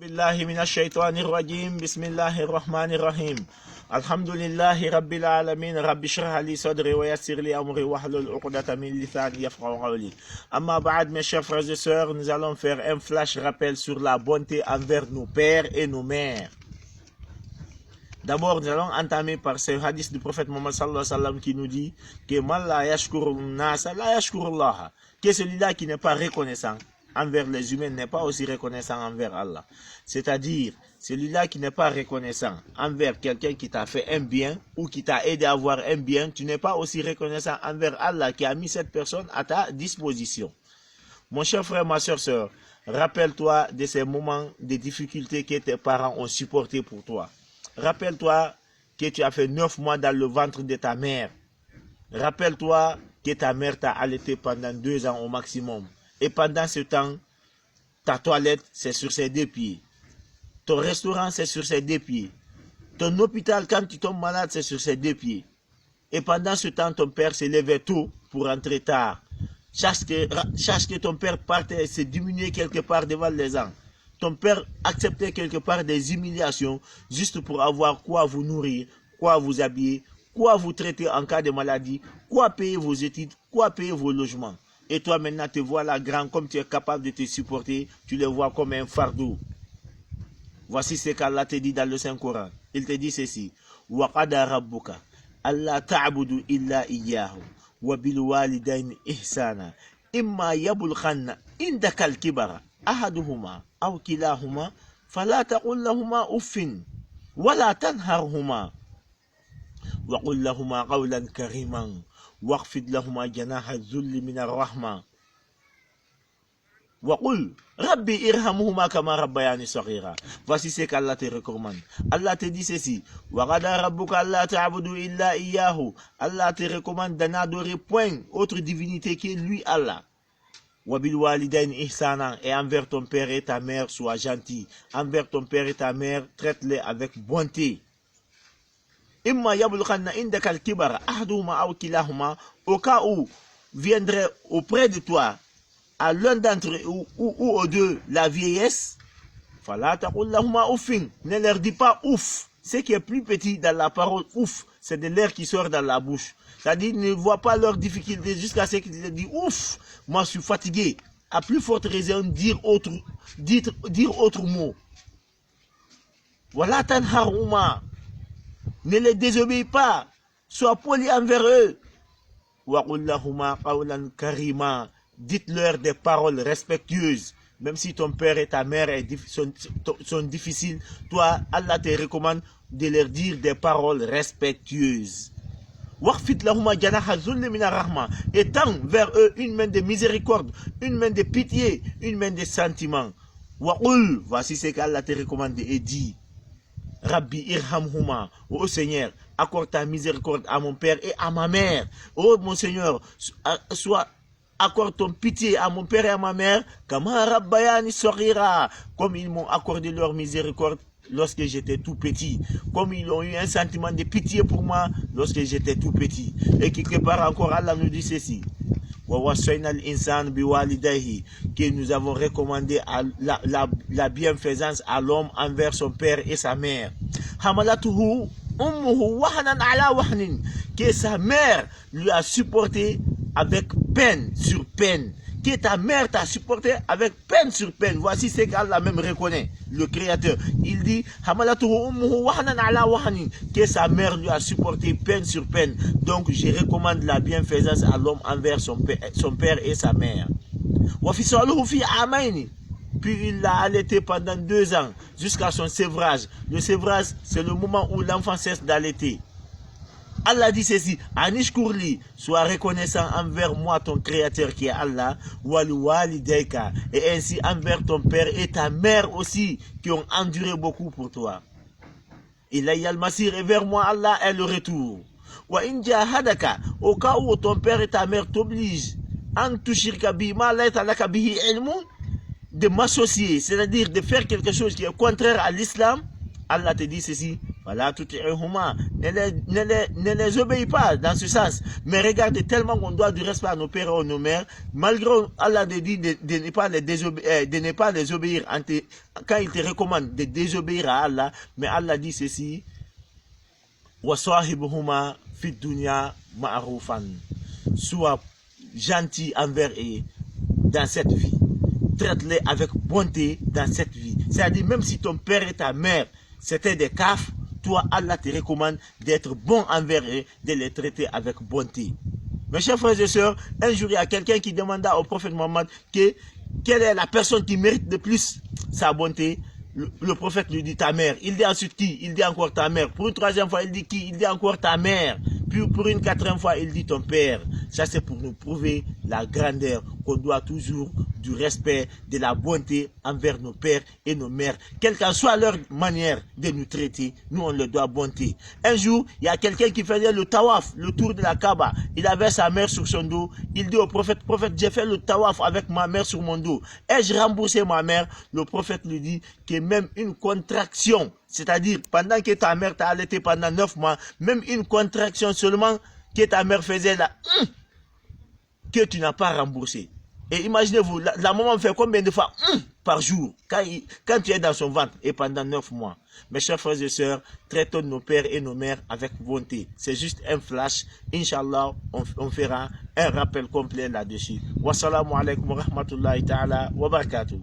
billahi minash shaitanir rajim. Bismillahir rahmanir rahim. Alhamdulillahi rabbil alamin. Rabbi shrah li sadri wa yassir li amri wahlul 'uqdatan min lisani yafqahu qawli. Amma ba'd, mes chers frères et sœurs, nous allons faire un flash rappel sur la bonté envers nos pères et nos mères. D'abord, nous allons entamer par ce hadith du prophète Mohammed sallallahu alayhi wa sallam qui nous dit que man la yashkuru nasa la yashkuru Allah, que celui-là qui n'est pas reconnaissant envers les humains n'est pas aussi reconnaissant envers Allah. C'est-à-dire, celui-là qui n'est pas reconnaissant envers quelqu'un qui t'a fait un bien ou qui t'a aidé à avoir un bien, tu n'es pas aussi reconnaissant envers Allah qui a mis cette personne à ta disposition. Mon cher frère, ma soeur, rappelle-toi de ces moments de difficultés que tes parents ont supportés pour toi. Rappelle-toi que tu as fait 9 mois dans le ventre de ta mère. Rappelle-toi que ta mère t'a allaité pendant 2 ans au maximum. Et pendant ce temps, ta toilette, c'est sur ses 2 pieds. Ton restaurant, c'est sur ses 2 pieds. Ton hôpital, quand tu tombes malade, c'est sur ses 2 pieds. Et pendant ce temps, ton père se levait tôt pour rentrer tard. Cherche que ton père partait et se diminuer quelque part devant les gens. Ton père acceptait quelque part des humiliations juste pour avoir quoi vous nourrir, quoi vous habiller, quoi vous traiter en cas de maladie, quoi payer vos études, quoi payer vos logements. Et toi maintenant te voilà grand, comme tu es capable de te supporter, tu le vois comme un fardeau. Voici ce qu'Allah te dit dans le Saint-Coran. Il te dit ceci. وَقَدَ رَبُّكَ أَلَّا تَعْبُدُوا إِلَّا إِيَّاهُ وَبِالْوَالِدَيْنِ إِحْسَانًا إِمَّا يَبْلُغَنَّ عِندَكَ الْكِبَرَ أحدهما أو كلاهما فلا تقل لهما أف ولا تنهرهما وقل لهما قولا كريما واخفض لهما جناح الذل من الرحمة وقل ربي ارحمهما كما ربياني صغيرا. Voici ce qu'Allah te recommande. Allah te dit ceci. وَقَدَ رَبُّكَ أَلَّا تَعْبُدُوا إِلَّا إِيَّاهُ. Allah te recommande de n'adorer point autre divinité que lui, Allah. Et envers ton père et ta mère, sois gentil. Envers ton père et ta mère, traite-les avec bonté. Au cas où viendrait auprès de toi, à l'un d'entre eux ou aux deux, la vieillesse, ne leur dis pas ouf. Ce qui est plus petit dans la parole ouf, c'est de l'air qui sort dans la bouche. C'est-à-dire, ne vois pas leurs difficultés jusqu'à ce qu'ils te disent ouf, moi je suis fatigué. À plus forte raison, dire autre mot. Voilà tanharuma. Ne les désobéis pas. Sois poli envers eux. Waqullahuma qawlan karima. Dites-leur des paroles respectueuses. Même si ton père et ta mère sont difficiles, toi, Allah te recommande de leur dire des paroles respectueuses. Et tends vers eux une main de miséricorde, une main de pitié, une main de sentiment. Voici ce qu'Allah te recommande et dit. Rabbi irhamhuma, ô Seigneur, accorde ta miséricorde à mon père et à ma mère. Ô mon Seigneur, accorde ton pitié à mon père et à ma mère, comme ils m'ont accordé leur miséricorde lorsque j'étais tout petit, comme ils ont eu un sentiment de pitié pour moi lorsque j'étais tout petit. Et quelque part encore, Allah nous dit ceci. Que nous avons recommandé la bienfaisance à l'homme envers son père et sa mère. Que sa mère lui a supporté avec peine sur peine. Que ta mère t'a supporté avec peine sur peine. Voici ce qu'Allah même reconnaît, le Créateur. Il dit que sa mère lui a supporté peine sur peine. Donc je recommande la bienfaisance à l'homme envers son père et sa mère. Puis il l'a allaité pendant 2 ans jusqu'à son sévrage. Le sévrage, c'est le moment où l'enfant cesse d'allaiter. Allah dit ceci, Anishkurli, sois reconnaissant envers moi ton créateur qui est Allah, et ainsi envers ton père et ta mère aussi, qui ont enduré beaucoup pour toi. Ilayya al-masir, et vers moi Allah est le retour. Wa in jahadaka, au cas où ton père et ta mère t'obligent, an tushirka bi ma laysa laka bihi ilmun, de m'associer, c'est-à-dire de faire quelque chose qui est contraire à l'islam, Allah te dit ceci, Voilà, tout est humain. Ne les obéis pas dans ce sens. Mais regardez tellement qu'on doit du respect à nos pères et à nos mères, malgré Allah te dit de ne pas les obéir quand il te recommande de désobéir à Allah, mais Allah dit ceci: Wasahibuhuma fit dunya ma'rufan. Sois gentil envers eux dans cette vie. Traite-les avec bonté dans cette vie. C'est-à-dire, même si ton père et ta mère c'était des cafs, toi, Allah te recommande d'être bon envers eux, de les traiter avec bonté. Mes chers frères et sœurs, un jour, il y a quelqu'un qui demanda au prophète Mohammed quelle est la personne qui mérite le plus sa bonté. Le prophète lui dit ta mère. Il dit ensuite qui? Il dit encore ta mère. Pour une troisième fois, il dit qui? Il dit encore ta mère. Puis pour une quatrième fois, il dit ton père. Ça, c'est pour nous prouver la grandeur qu'on doit toujours du respect, de la bonté envers nos pères et nos mères. Quelle qu'en soit leur manière de nous traiter, nous, on leur doit bonté. Un jour, il y a quelqu'un qui faisait le tawaf, le tour de la Kaaba. Il avait sa mère sur son dos. Il dit au prophète, j'ai fait le tawaf avec ma mère sur mon dos. Ai-je remboursé ma mère? Le prophète lui dit que même une contraction, c'est-à-dire pendant que ta mère t'a allaité pendant 9 mois, même une contraction seulement que ta mère faisait là, que tu n'as pas remboursé. Et imaginez-vous, la maman fait combien de fois par jour quand tu es dans son ventre et pendant 9 mois. Mes chers frères et sœurs, traitons nos pères et nos mères avec bonté. C'est juste un flash. Inch'Allah, on fera un rappel complet là-dessus. Wassalamu alaikum wa rahmatullahi ta'ala wa barakatuh.